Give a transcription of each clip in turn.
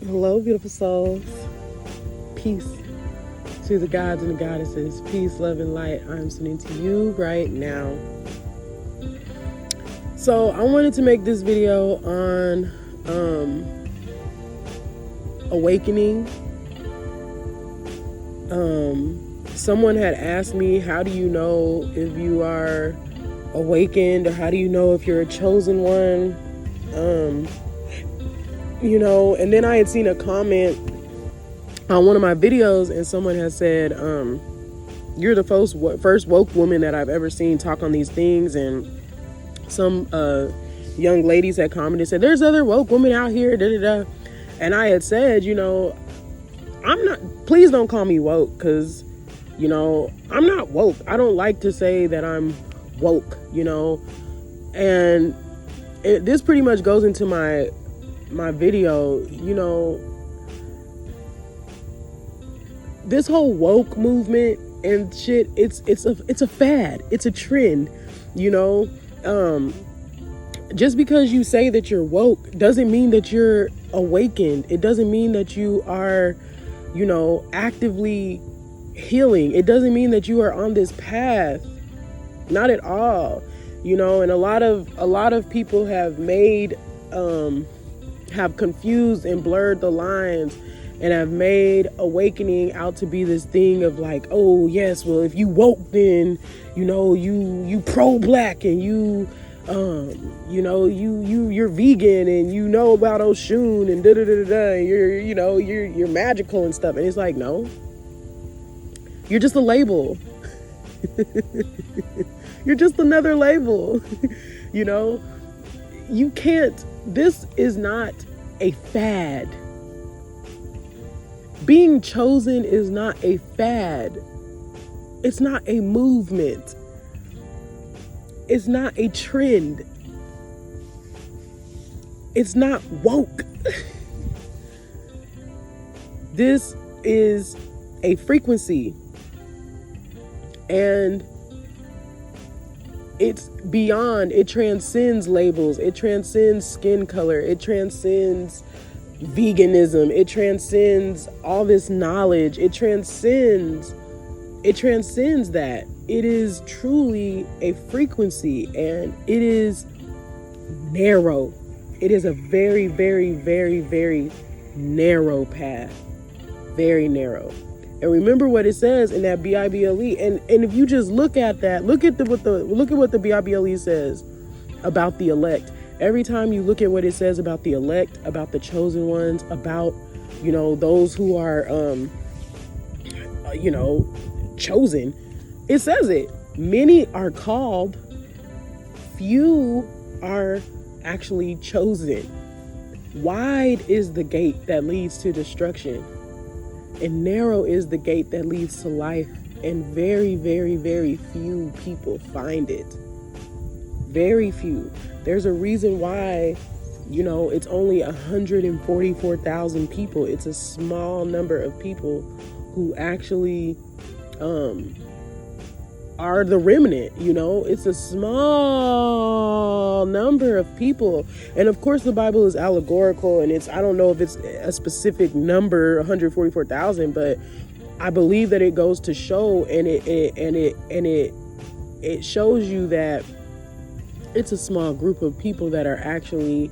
Hello, beautiful souls. Peace to the gods and the goddesses. Peace, love, and light. I'm sending to you right now. So I wanted to make this video on awakening. Someone had asked me, how do you know if you are awakened, or how do you know if you're a chosen one? And then I had seen a comment on one of my videos, and someone had said, you're the first woke woman that I've ever seen talk on these things. And some young ladies had commented, said, there's other woke women out here, da-da-da. And I had said, please don't call me woke, because, I'm not woke. I don't like to say that I'm woke, and this pretty much goes into my video. This whole woke movement and shit, it's a fad, it's a trend, just because you say that you're woke doesn't mean that you're awakened. It doesn't mean that you are, actively healing. It doesn't mean that you are on this path. Not at all. And a lot of people have have confused and blurred the lines, and have made awakening out to be this thing of like, oh yes, well, if you woke, then you pro-black, and you're vegan, and about Oshun, and da da da da, and you're magical and stuff. And it's like, no, you're just a label. You're just another label. You can't. This is not a fad. Being chosen is not a fad. It's not a movement. It's not a trend. It's not woke. This is a frequency. And it's beyond, it transcends labels, it transcends skin color, it transcends veganism, it transcends all this knowledge, it transcends that. It is truly a frequency, and it is narrow. It is a very, very, very, very narrow path. Very narrow. And remember what it says in that Bible. And if you just look at that, look at what the Bible says about the elect. Every time you look at what it says about the elect, about the chosen ones, about those who are chosen, it says it. Many are called, few are actually chosen. Wide is the gate that leads to destruction, and narrow is the gate that leads to life, and very, very, very few people find it. Very few. There's a reason why, it's only 144,000 people. It's a small number of people who actually are the remnant. It's a small number of people. And of course the Bible is allegorical, and I don't know if it's a specific number, 144,000, but I believe that it goes to show, and it shows you that it's a small group of people that are actually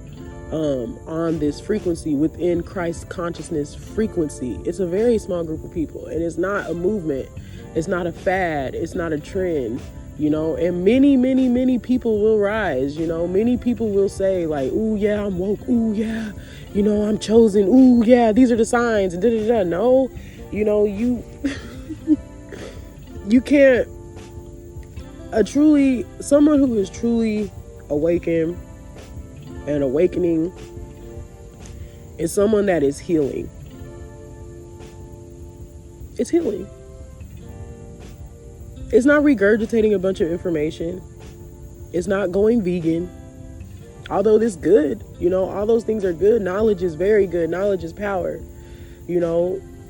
on this frequency, within Christ's consciousness frequency. It's a very small group of people, and it's not a movement. It's not a fad. It's not a trend, and many, many, many people will rise. Many people will say like, ooh, yeah, I'm woke. Ooh, yeah, I'm chosen. Ooh, yeah, these are the signs. And da-da-da. No, you can't. Someone who is truly awakened and awakening is someone that is healing. It's healing. It's not regurgitating a bunch of information. It's not going vegan. Although this is good, all those things are good. Knowledge is very good. Knowledge is power.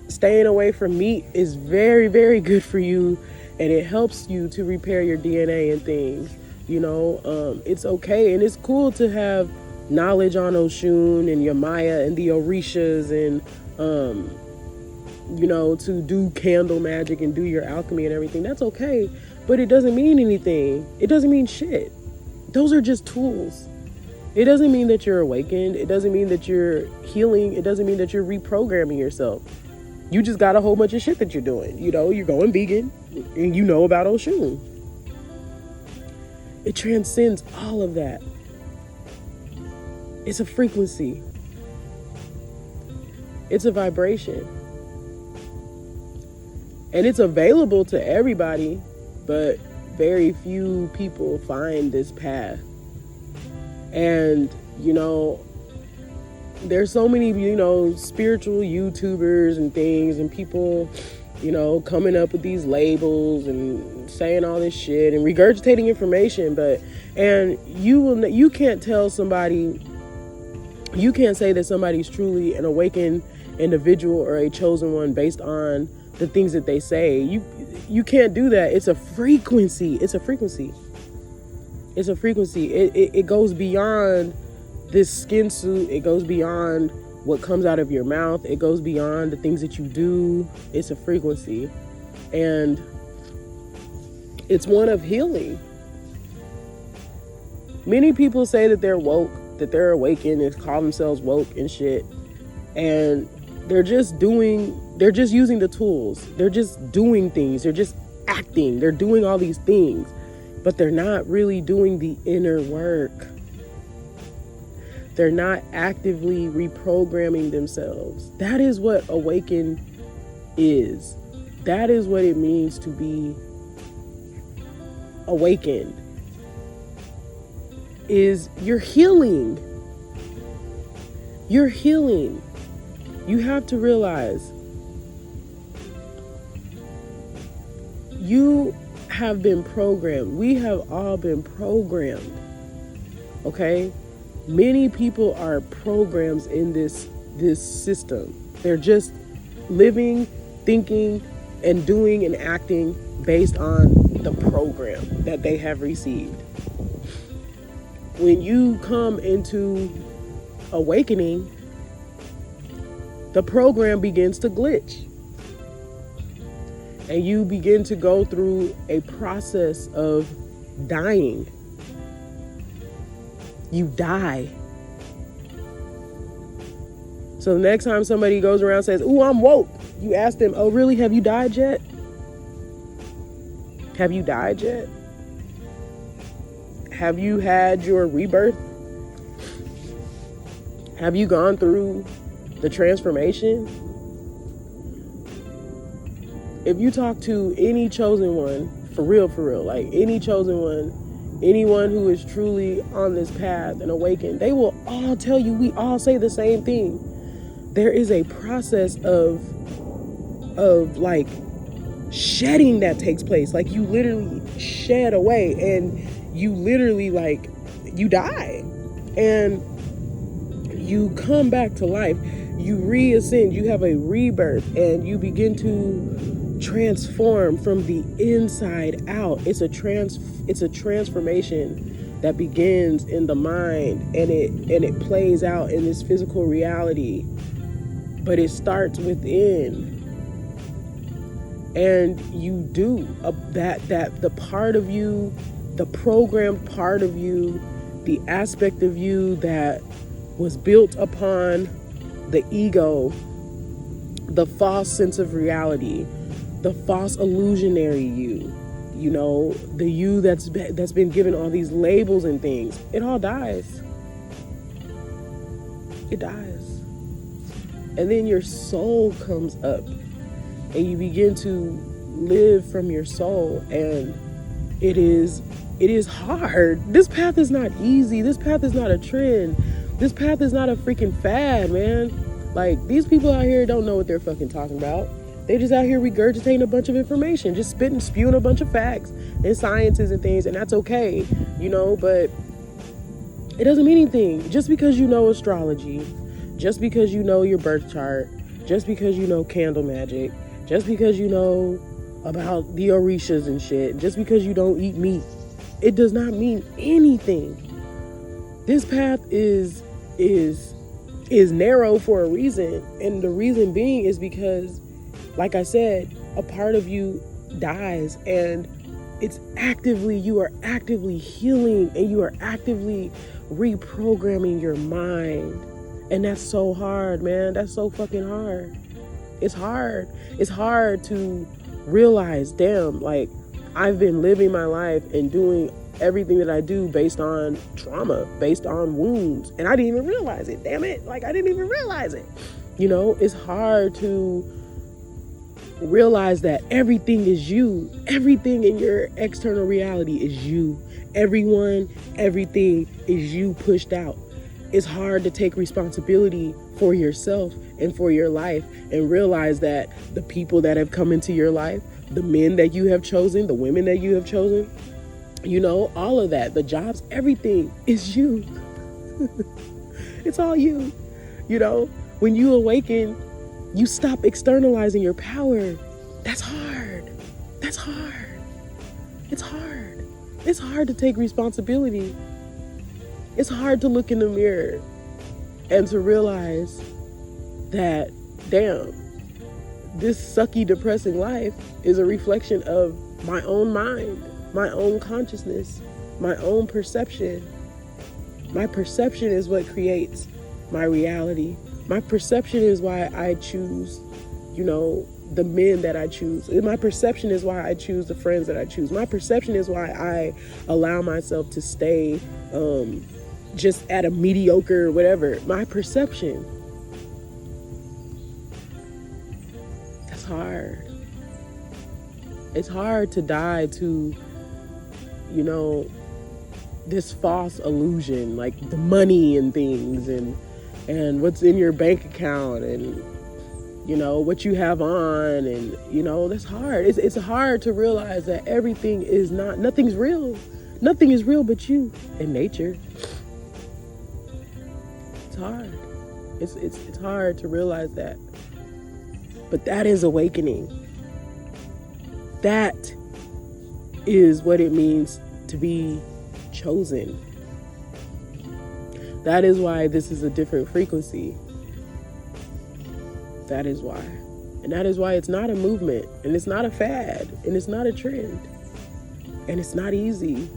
Staying away from meat is very, very good for you, and it helps you to repair your DNA and things. It's okay, and it's cool to have knowledge on Oshun and your Maya and the Orishas and, to do candle magic and do your alchemy and everything. That's okay, but it doesn't mean anything. It doesn't mean shit. Those are just tools. It doesn't mean that you're awakened. It doesn't mean that you're healing. It doesn't mean that you're reprogramming yourself. You just got a whole bunch of shit that you're doing. You're going vegan and you know about Oshun. It transcends all of that. It's a frequency. It's a vibration. And it's available to everybody, but very few people find this path. And, there's so many, spiritual YouTubers and things and people, coming up with these labels and saying all this shit and regurgitating information. And you can't tell somebody, you can't say that somebody's truly an awakened individual or a chosen one based on the things that they say. You can't do that. It's a frequency. It's a frequency. It's a frequency. It goes beyond this skin suit. It goes beyond what comes out of your mouth. It goes beyond the things that you do. It's a frequency. And it's one of healing. Many people say that they're woke, that they're awakened and call themselves woke and shit. And they're just using the tools. They're just doing things. They're just acting. They're doing all these things, but they're not really doing the inner work. They're not actively reprogramming themselves. That is what awaken is. That is what it means to be awakened. Is you're healing. You're healing. You have to realize you have been programmed. We have all been programmed. Okay? Many people are programs in this system. They're just living, thinking, and doing and acting based on the program that they have received. When you come into awakening, the program begins to glitch. And you begin to go through a process of dying. You die. So the next time somebody goes around and says, "Ooh, I'm woke," you ask them, "Oh, really? Have you died yet? Have you died yet? Have you had your rebirth? Have you gone through the transformation?" If you talk to any chosen one, for real, like any chosen one, anyone who is truly on this path and awakened, they will all tell you, we all say the same thing. There is a process of like shedding that takes place. Like you literally shed away and you literally like, you die and you come back to life. You reascend, you have a rebirth and you begin to transform from the inside out. It's a transformation that begins in the mind and it plays out in this physical reality, but it starts within. And you do that the part of you, the programmed part of you, the aspect of you that was built upon the ego, the false sense of reality, the false illusionary you, the you that's been given all these labels and things, it all dies. It dies. And then your soul comes up and you begin to live from your soul, and it is hard. This path is not easy. This path is not a trend. This path is not a freaking fad, man. Like, these people out here don't know what they're fucking talking about. They just out here regurgitating a bunch of information, just spewing a bunch of facts and sciences and things, and that's okay, but it doesn't mean anything. Just because you know astrology, just because you know your birth chart, just because you know candle magic, just because you know about the Orishas and shit, just because you don't eat meat, it does not mean anything. This path is narrow for a reason. And the reason being is because, like I said, a part of you dies, and you are actively healing, and you are actively reprogramming your mind. And that's so hard, man. That's so fucking hard. It's hard. It's hard to realize, damn, like, I've been living my life and doing everything that I do based on trauma, based on wounds. And I didn't even realize it. Damn it. Like, I didn't even realize it. You know, it's hard to realize that everything is you. Everything in your external reality is you. Everyone, everything is you pushed out. It's hard to take responsibility for yourself and for your life and realize that the people that have come into your life, the men that you have chosen, the women that you have chosen, you know, all of that, the jobs, everything is you. It's all you. You know, when you awaken, you stop externalizing your power. That's hard. That's hard. It's hard. It's hard to take responsibility. It's hard to look in the mirror and to realize that, damn, this sucky, depressing life is a reflection of my own mind, my own consciousness, my own perception. My perception is what creates my reality. My perception is why I choose, you know, the men that I choose. My perception is why I choose the friends that I choose. My perception is why I allow myself to stay just at a mediocre whatever. My perception. That's hard. It's hard to die to, you know, this false illusion, like the money and things and what's in your bank account and, you know, what you have on, and, you know, that's hard. It's hard to realize that everything is nothing's real. Nothing is real but you and nature. It's hard. It's hard to realize that. But that is awakening. That is what it means to be chosen. That is why this is a different frequency. That is why. And that is why it's not a movement, and it's not a fad, and it's not a trend, and it's not easy.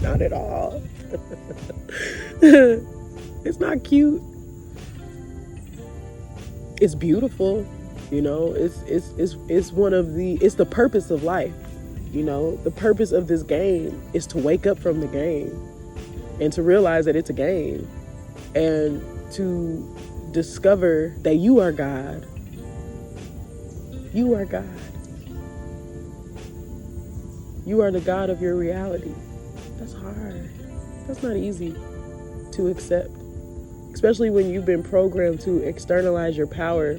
Not at all. It's not cute. It's beautiful, you know. It's one of it's the purpose of life. You know, the purpose of this game is to wake up from the game and to realize that it's a game, and to discover that you are God. You are God. You are the God of your reality. That's hard. That's not easy to accept, especially when you've been programmed to externalize your power.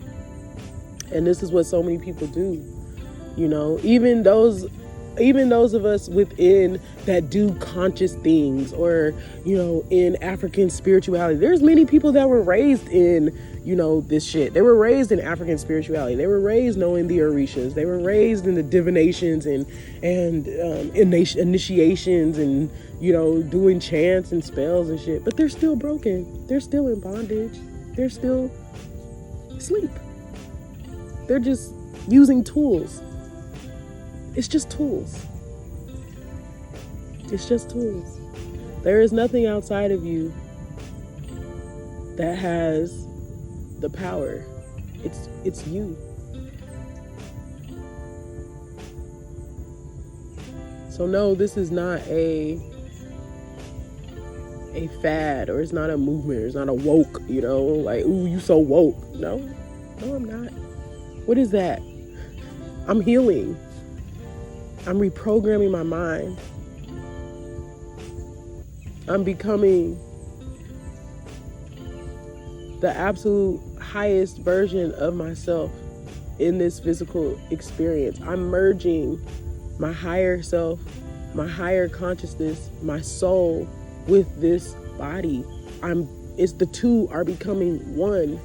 And this is what so many people do. You know, even those of us within that do conscious things, or, you know, in African spirituality, there's many people that were raised in, you know, this shit. They were raised in African spirituality. They were raised knowing the orishas. They were raised in the divinations and initiations and, you know, doing chants and spells and shit. But they're still broken. They're still in bondage. They're still asleep. They're just using tools. It's just tools. It's just tools. There is nothing outside of you that has the power. It's you. So no, this is not a fad, or it's not a movement, or it's not a woke, you know, like, ooh, you so woke. No, I'm not. What is that? I'm healing. I'm reprogramming my mind. I'm becoming the absolute highest version of myself in this physical experience. I'm merging my higher self, my higher consciousness, my soul with this body. The two are becoming one.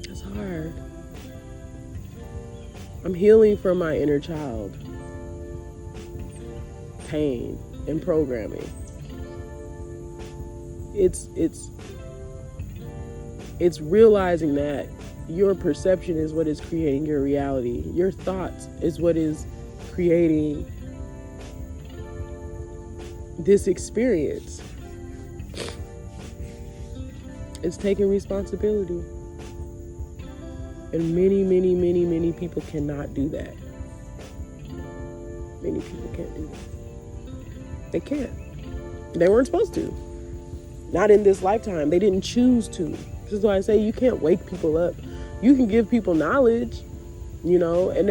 It's hard. I'm healing from my inner child. pain and programming. It's realizing that your perception is what is creating your reality. Your thoughts is what is creating this experience. It's taking responsibility. And many people cannot do that. Many people can't do that. They can't. They weren't supposed to. Not in this lifetime. They didn't choose to. This is why I say you can't wake people up. You can give people knowledge, you know, and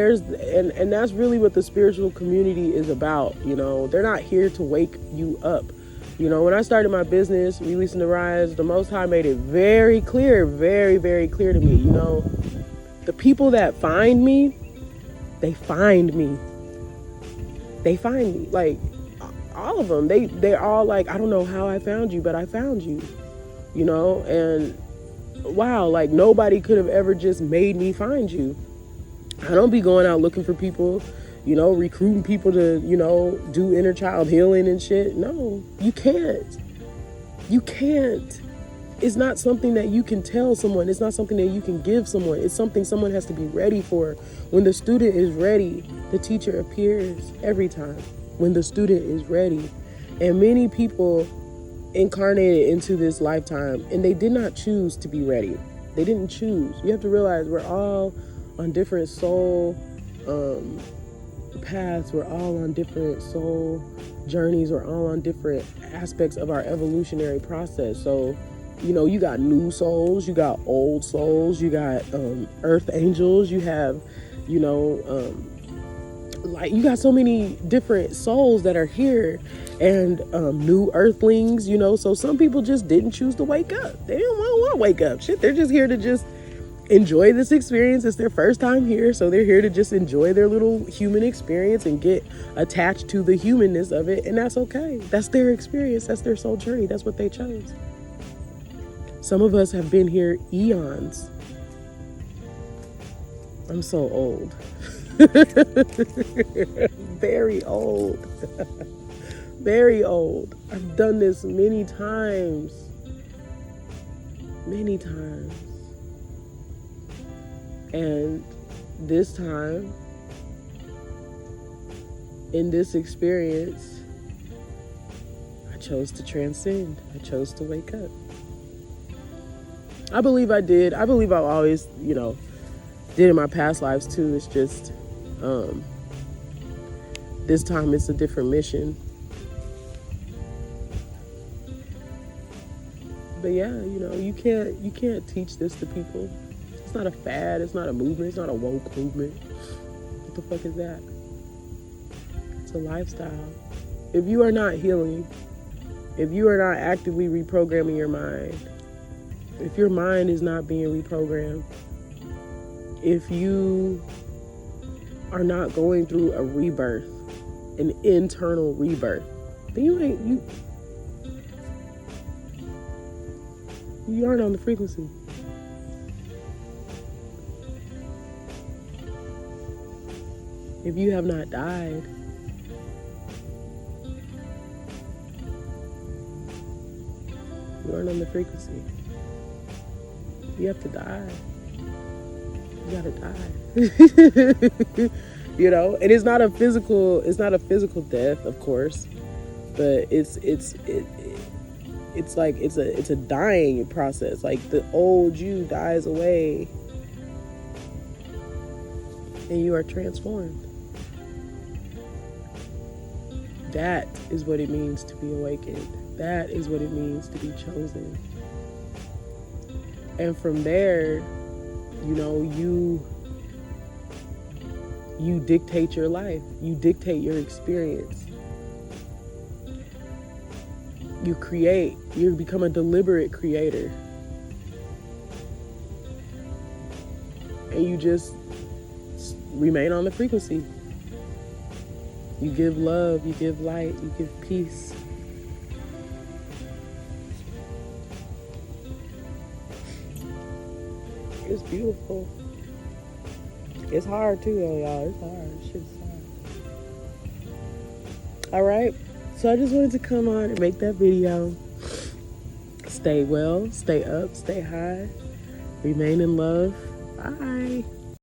that's really what the spiritual community is about, you know. They're not here to wake you up. You know, when I started my business, Releasing the Rise, the Most High made it very clear, very, very clear to me, you know, the people that find me, they find me. They find me. Like, all of them. They're all like, I don't know how I found you, but I found you. You know, and wow, like nobody could have ever just made me find you. I don't be going out looking for people, you know, recruiting people to, you know, do inner child healing and shit. No, you can't. You can't. It's not something that you can tell someone. It's not something that you can give someone. It's something someone has to be ready for. When the student is ready, the teacher appears every time. When the student is ready. And many people incarnated into this lifetime and they did not choose to be ready. They didn't choose. You have to realize we're all on different soul paths. We're all on different soul journeys. We're all on different aspects of our evolutionary process. So, you know, you got new souls, you got old souls, you got earth angels, you have, you know, like you got so many different souls that are here, and new earthlings, you know. So some people just didn't choose to wake up. They didn't want to wake up. Shit, they're just here to just enjoy this experience. It's their first time here, so they're here to just enjoy their little human experience and get attached to the humanness of it, and that's okay. That's their experience. That's their soul journey. That's what they chose. Some of us have been here eons. I'm so old. Very old. Very old. I've done this many times. Many times. And this time, in this experience, I chose to transcend. I chose to wake up. I believe I did. I believe I've always, you know, did in my past lives too. It's just, this time it's a different mission. But yeah, you know, you can't teach this to people. It's not a fad. It's not a movement. It's not a woke movement. What the fuck is that? It's a lifestyle. If you are not healing, if you are not actively reprogramming your mind, if your mind is not being reprogrammed, if you are not going through a rebirth, an internal rebirth, then you aren't on the frequency. If you have not died, you aren't on the frequency. You have to die. You gotta die. You know, and it's not a physical death, of course, but it's like it's a dying process. Like the old you dies away and you are transformed. That is what it means to be awakened. That is what it means to be chosen. And from there, you know, you dictate your life. You dictate your experience. You create. You become a deliberate creator. And you just remain on the frequency. You give love, you give light, you give peace. It's beautiful. It's hard too, though, y'all. It's hard. Shit's hard. All right. So I just wanted to come on and make that video. Stay well, stay up, stay high, remain in love. Bye.